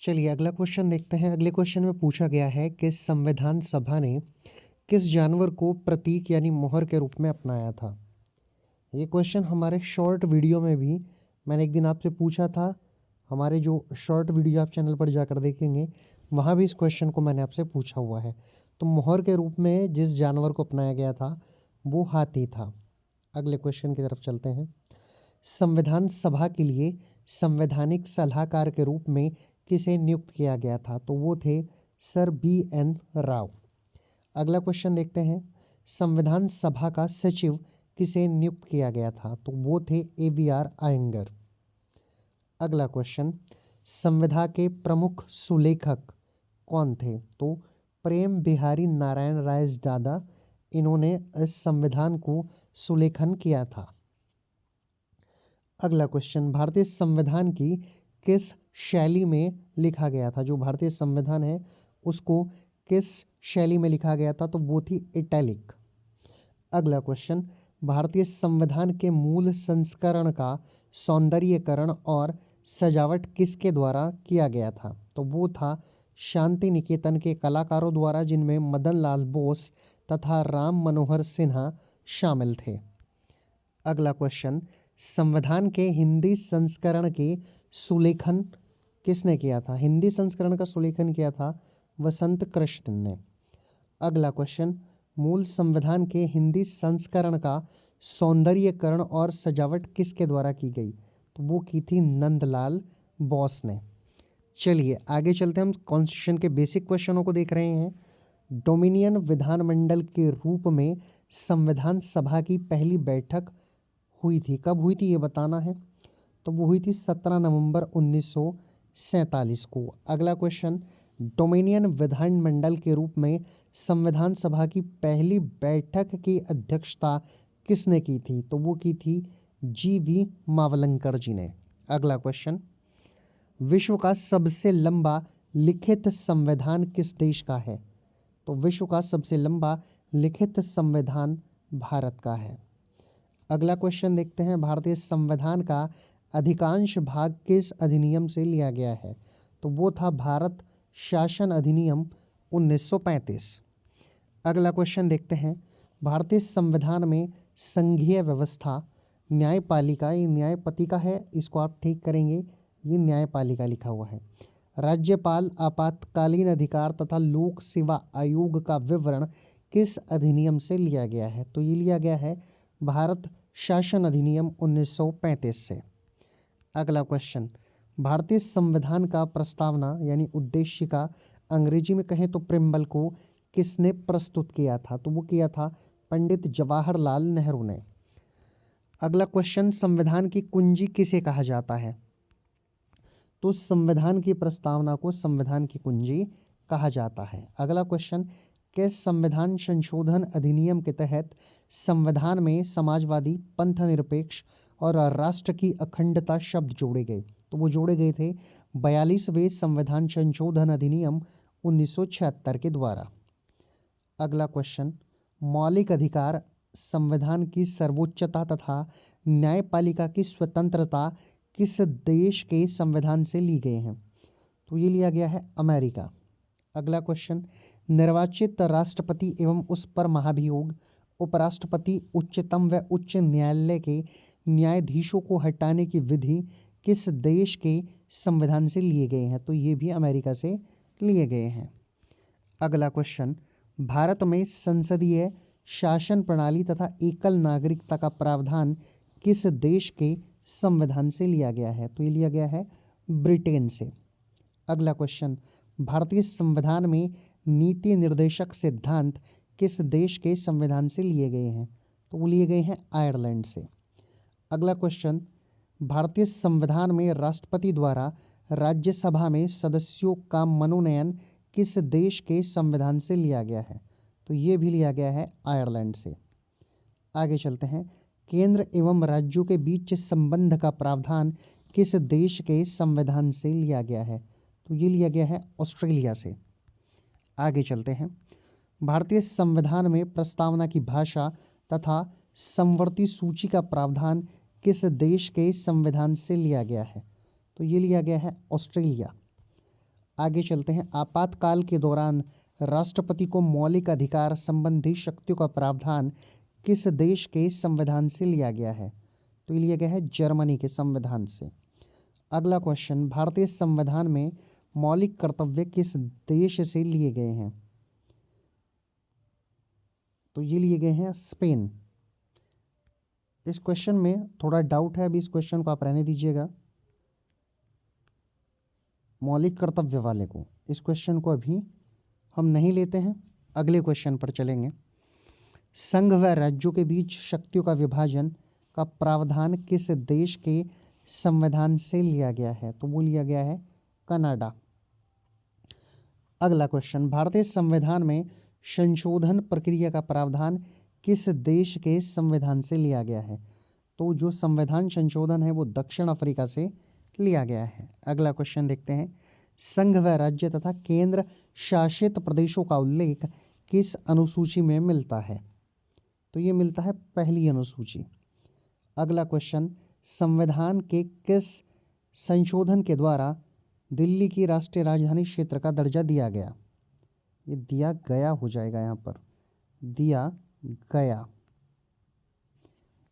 चलिए अगला क्वेश्चन देखते हैं। अगले क्वेश्चन में पूछा गया है कि संविधान सभा ने किस जानवर को प्रतीक यानी मोहर के रूप में अपनाया था। ये क्वेश्चन हमारे शॉर्ट वीडियो में भी मैंने एक दिन आपसे पूछा था। हमारे जो शॉर्ट वीडियो आप चैनल पर जाकर देखेंगे वहाँ भी इस क्वेश्चन को मैंने आपसे पूछा हुआ है। तो मोहर के रूप में जिस जानवर को अपनाया गया था वो हाथी था। अगले क्वेश्चन की तरफ चलते हैं। संविधान सभा के लिए संवैधानिक सलाहकार के रूप में किसे नियुक्त किया गया था, तो वो थे सर बी.एन. राव। अगला क्वेश्चन देखते हैं। संविधान सभा का सचिव किसे नियुक्त किया गया था, तो वो थे ए.वी.आर. अयंगर। अगला क्वेश्चन। संविधा के प्रमुख सुलेखक कौन थे, तो प्रेम बिहारी नारायण राय दादा, इन्होंने इस संविधान को सुलेखन किया था। अगला क्वेश्चन। भारतीय संविधान की किस शैली में लिखा गया था, जो भारतीय संविधान है उसको किस शैली में लिखा गया था, तो वो थी इटैलिक। अगला क्वेश्चन। भारतीय संविधान के मूल संस्करण का सौंदर्यीकरण और सजावट किसके द्वारा किया गया था, तो वो था शांति निकेतन के कलाकारों द्वारा, जिनमें मदन लाल बोस तथा राम मनोहर सिन्हा शामिल थे। अगला क्वेश्चन। संविधान के हिंदी संस्करण के सुलेखन किसने किया था, हिंदी संस्करण का सुलेखन किया था वसंत कृष्ण ने। अगला क्वेश्चन। मूल संविधान के हिंदी संस्करण का सौंदर्यीकरण और सजावट किसके द्वारा की गई, तो वो की थी नंदलाल बोस ने। चलिए आगे चलते हैं। हम कॉन्स्टिट्यूशन के बेसिक क्वेश्चनों को देख रहे हैं। डोमिनियन विधानमंडल के रूप में संविधान सभा की पहली बैठक हुई थी, कब हुई थी ये बताना है, तो वो हुई थी 17 नवंबर 1947 को। अगला क्वेश्चन। डोमिनियन विधानमंडल के रूप में संविधान सभा की पहली बैठक की अध्यक्षता किसने की थी, तो वो की थी जी.वी. मावलंकर जी ने। अगला क्वेश्चन। विश्व का सबसे लंबा लिखित संविधान किस देश का है, तो विश्व का सबसे लंबा लिखित संविधान भारत का है। अगला क्वेश्चन देखते हैं। भारतीय संविधान का अधिकांश भाग किस अधिनियम से लिया गया है, तो वो था भारत शासन अधिनियम 1935। अगला क्वेश्चन देखते हैं। भारतीय संविधान में संघीय व्यवस्था न्यायपालिका, ये न्यायपालिका है, इसको आप ठीक करेंगे, ये न्यायपालिका लिखा हुआ है। राज्यपाल, आपातकालीन अधिकार तथा लोक सेवा आयोग का विवरण किस अधिनियम से लिया गया है, तो ये लिया गया है भारत शासन अधिनियम 1935 से। अगला क्वेश्चन। भारतीय संविधान का प्रस्तावना यानी उद्देशिका अंग्रेजी में कहें तो प्रिम्बल को किसने प्रस्तुत किया था, तो वो किया था पंडित जवाहरलाल नेहरू ने। अगला क्वेश्चन। संविधान की कुंजी किसे कहा जाता है, तो संविधान की प्रस्तावना को संविधान की कुंजी कहा जाता है। अगला क्वेश्चन। किस संविधान संशोधन अधिनियम के तहत संविधान में समाजवादी, पंथनिरपेक्ष और राष्ट्र की अखंडता शब्द जोड़े गए, तो वो जोड़े गए थे 42वें संविधान संशोधन अधिनियम 1976 के द्वारा। अगला क्वेश्चन। मौलिक अधिकार, संविधान की सर्वोच्चता तथा न्यायपालिका की स्वतंत्रता किस देश के संविधान से ली गए हैं, तो ये लिया गया है अमेरिका। अगला क्वेश्चन। निर्वाचित राष्ट्रपति एवं उस पर महाभियोग, उपराष्ट्रपति, उच्चतम व उच्च न्यायालय के न्यायाधीशों को हटाने की विधि किस देश के संविधान से लिए गए हैं, तो ये भी अमेरिका से लिए गए हैं। अगला क्वेश्चन। भारत में संसदीय शासन प्रणाली तथा एकल नागरिकता का प्रावधान किस देश के संविधान से लिया गया है, तो ये लिया गया है ब्रिटेन से। अगला क्वेश्चन। भारतीय संविधान में नीति निर्देशक सिद्धांत किस देश के संविधान से लिए गए हैं, तो वो लिए गए हैं आयरलैंड से। अगला क्वेश्चन। भारतीय संविधान में राष्ट्रपति द्वारा राज्यसभा में सदस्यों का मनोनयन किस देश के संविधान से लिया गया है, तो ये भी लिया गया है आयरलैंड से। आगे चलते हैं। केंद्र एवं राज्यों के बीच संबंध का प्रावधान किस देश के संविधान से लिया गया है, तो ये लिया गया है ऑस्ट्रेलिया से। आगे चलते हैं। भारतीय संविधान में प्रस्तावना की भाषा तथा समवर्ती सूची का प्रावधान किस देश के संविधान से लिया गया है, तो ये लिया गया है ऑस्ट्रेलिया। आगे चलते हैं। आपातकाल के दौरान राष्ट्रपति को मौलिक अधिकार संबंधी शक्तियों का प्रावधान किस देश के संविधान से लिया गया है? तो ये लिया गया है जर्मनी के संविधान से। अगला क्वेश्चन, भारतीय संविधान में मौलिक कर्तव्य किस देश से लिए गए हैं? तो ये लिए गए हैं स्पेन। इस क्वेश्चन में थोड़ा डाउट है, अभी इस क्वेश्चन को आप रहने दीजिएगा, मौलिक कर्तव्य वाले को। इस क्वेश्चन को अभी हम नहीं लेते हैं, अगले क्वेश्चन पर चलेंगे। संघ व राज्यों के बीच शक्तियों का विभाजन का प्रावधान किस देश के संविधान से लिया गया है? तो वो लिया गया है कनाडा। अगला क्वेश्चन, भारतीय संविधान में संशोधन प्रक्रिया का प्रावधान किस देश के संविधान से लिया गया है? तो जो संविधान संशोधन है वो दक्षिण अफ्रीका से लिया गया है। अगला क्वेश्चन देखते हैं, संघ व राज्य तथा केंद्र शासित प्रदेशों का उल्लेख किस अनुसूची में मिलता है? तो ये मिलता है पहली अनुसूची। अगला क्वेश्चन, संविधान के किस संशोधन के द्वारा दिल्ली की राष्ट्रीय राजधानी क्षेत्र का दर्जा दिया गया? ये दिया गया हो जाएगा, यहाँ पर दिया गया,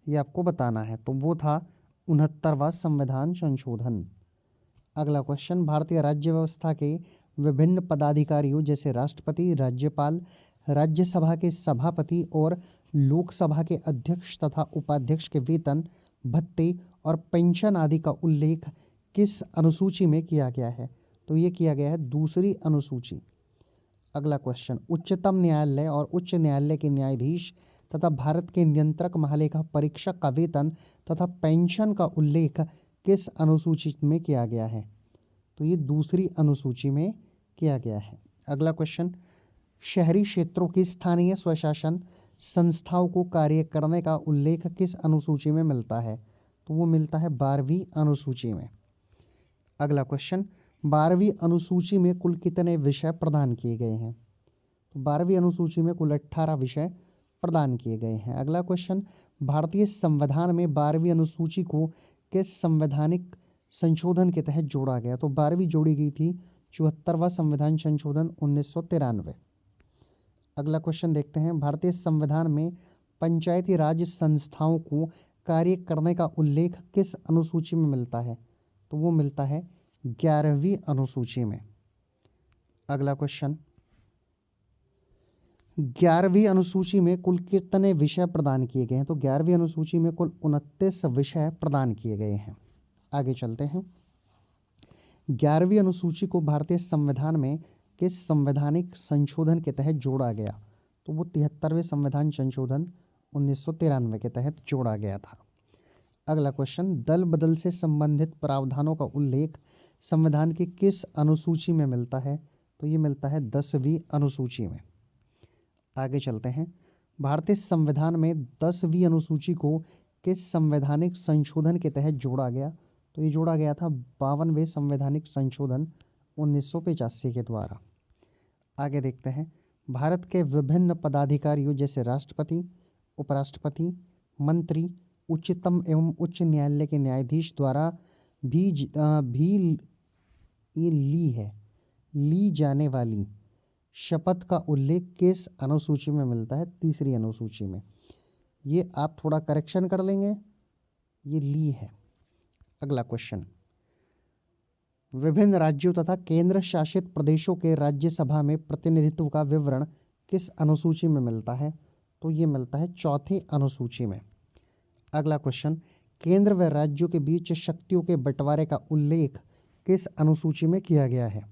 ये आपको बताना है। तो वो था 69वां संविधान संशोधन। अगला क्वेश्चन, भारतीय राज्य व्यवस्था के विभिन्न पदाधिकारियों जैसे राष्ट्रपति, राज्यपाल, राज्यसभा के सभापति और लोकसभा के अध्यक्ष तथा उपाध्यक्ष के वेतन, भत्ते और पेंशन आदि का उल्लेख किस अनुसूची में किया गया है? तो ये किया गया है दूसरी अनुसूची। अगला क्वेश्चन, उच्चतम न्यायालय और उच्च न्यायालय के न्यायाधीश तथा भारत के नियंत्रक महालेखा परीक्षक का वेतन तथा पेंशन का उल्लेख किस अनुसूची में किया गया है? तो ये दूसरी अनुसूची में किया गया है। अगला क्वेश्चन, शहरी क्षेत्रों की स्थानीय स्वशासन संस्थाओं को कार्य करने का उल्लेख किस अनुसूची में मिलता है? तो वो मिलता है 12वीं अनुसूची में। अगला क्वेश्चन, 12वीं अनुसूची में कुल कितने विषय प्रदान किए गए हैं? तो 12वीं अनुसूची में कुल 18 विषय प्रदान किए गए हैं। अगला क्वेश्चन, भारतीय संविधान में 12वीं अनुसूची को किस संवैधानिक संशोधन के तहत जोड़ा गया? तो 12वीं जोड़ी गई थी 74वां संविधान संशोधन 1993। अगला क्वेश्चन देखते हैं, भारतीय संविधान में पंचायती राज संस्थाओं को कार्य करने का उल्लेख किस अनुसूची में मिलता है? तो वो मिलता है 11वीं अनुसूची में। अगला क्वेश्चन, 11वीं अनुसूची में कुल कितने विषय प्रदान किए गए हैं? तो 11वीं अनुसूची में कुल 29 विषय प्रदान किए गए हैं। आगे चलते हैं, 11वीं अनुसूची को भारतीय संविधान में किस संवैधानिक संशोधन के तहत जोड़ा गया? तो वो 73वें संविधान संशोधन 1993 के तहत जोड़ा गया था। अगला क्वेश्चन, दल बदल से संबंधित प्रावधानों का उल्लेख संविधान की किस अनुसूची में मिलता है? तो ये मिलता है 10वीं अनुसूची में। आगे चलते हैं, भारतीय संविधान में 10वीं अनुसूची को किस संवैधानिक संशोधन के तहत जोड़ा गया? तो ये जोड़ा गया था 52वें संवैधानिक संशोधन 1985 के द्वारा। आगे देखते हैं, भारत के विभिन्न पदाधिकारियों जैसे राष्ट्रपति, उपराष्ट्रपति, मंत्री, उच्चतम एवं उच्च न्यायालय के न्यायाधीश द्वारा भी ये ली जाने वाली शपथ का उल्लेख किस अनुसूची में मिलता है? तीसरी अनुसूची में। ये आप थोड़ा करेक्शन कर लेंगे, ये ली है। अगला क्वेश्चन, विभिन्न राज्यों तथा केंद्र शासित प्रदेशों के राज्यसभा में प्रतिनिधित्व का विवरण किस अनुसूची में मिलता है? तो ये मिलता है चौथी अनुसूची में। अगला क्वेश्चन, केंद्र व राज्यों के बीच शक्तियों के बंटवारे का उल्लेख किस अनुसूची में किया गया है?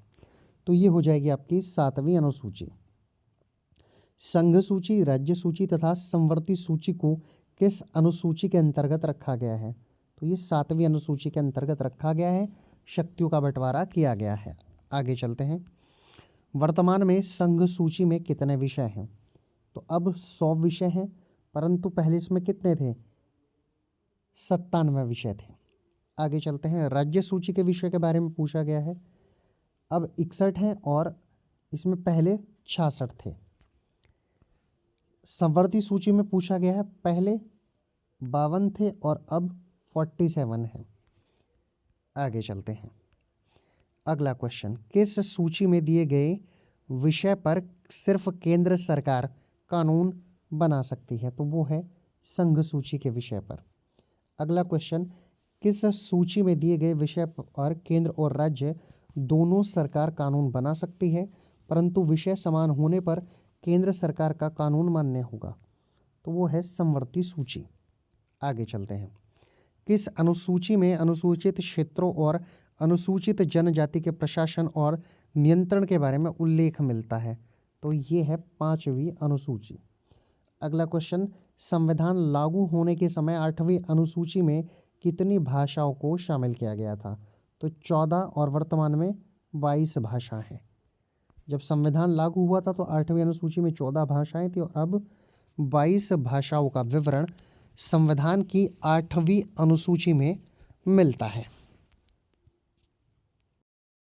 तो ये हो जाएगी आपकी 7वीं अनुसूची। संघ सूची, राज्य सूची तथा समवर्ती सूची को किस अनुसूची के अंतर्गत रखा गया है? तो ये 7वीं अनुसूची के अंतर्गत रखा गया है, शक्तियों का बंटवारा किया गया है। आगे चलते हैं, वर्तमान में संघ सूची में कितने विषय हैं? तो अब 100 विषय हैं, परंतु पहले इसमें कितने थे? 97 विषय थे। आगे चलते हैं, राज्य सूची के विषय के बारे में पूछा गया है, अब 61 हैं और इसमें पहले 66 थे। समवर्ती सूची में पूछा गया है, पहले 52 थे और अब 47 है। आगे चलते हैं, अगला क्वेश्चन, किस सूची में दिए गए विषय पर सिर्फ केंद्र सरकार कानून बना सकती है? तो वो है संघ सूची के विषय पर। अगला क्वेश्चन, किस सूची में दिए गए विषय पर केंद्र और राज्य दोनों सरकार कानून बना सकती है, परंतु विषय समान होने पर केंद्र सरकार का कानून मान्य होगा? तो वो है समवर्ती सूची। आगे चलते हैं, किस अनुसूची में अनुसूचित क्षेत्रों और अनुसूचित जनजाति के प्रशासन और नियंत्रण के बारे में उल्लेख मिलता है? तो ये है 5वीं अनुसूची। अगला क्वेश्चन, संविधान लागू होने के समय 8वीं अनुसूची में कितनी भाषाओं को शामिल किया गया था? तो 14 और वर्तमान में 22 भाषा हैं। जब संविधान लागू हुआ था तो 8वीं अनुसूची में 14 भाषाएं थी और अब 22 भाषाओं का विवरण संविधान की 8वीं अनुसूची में मिलता है।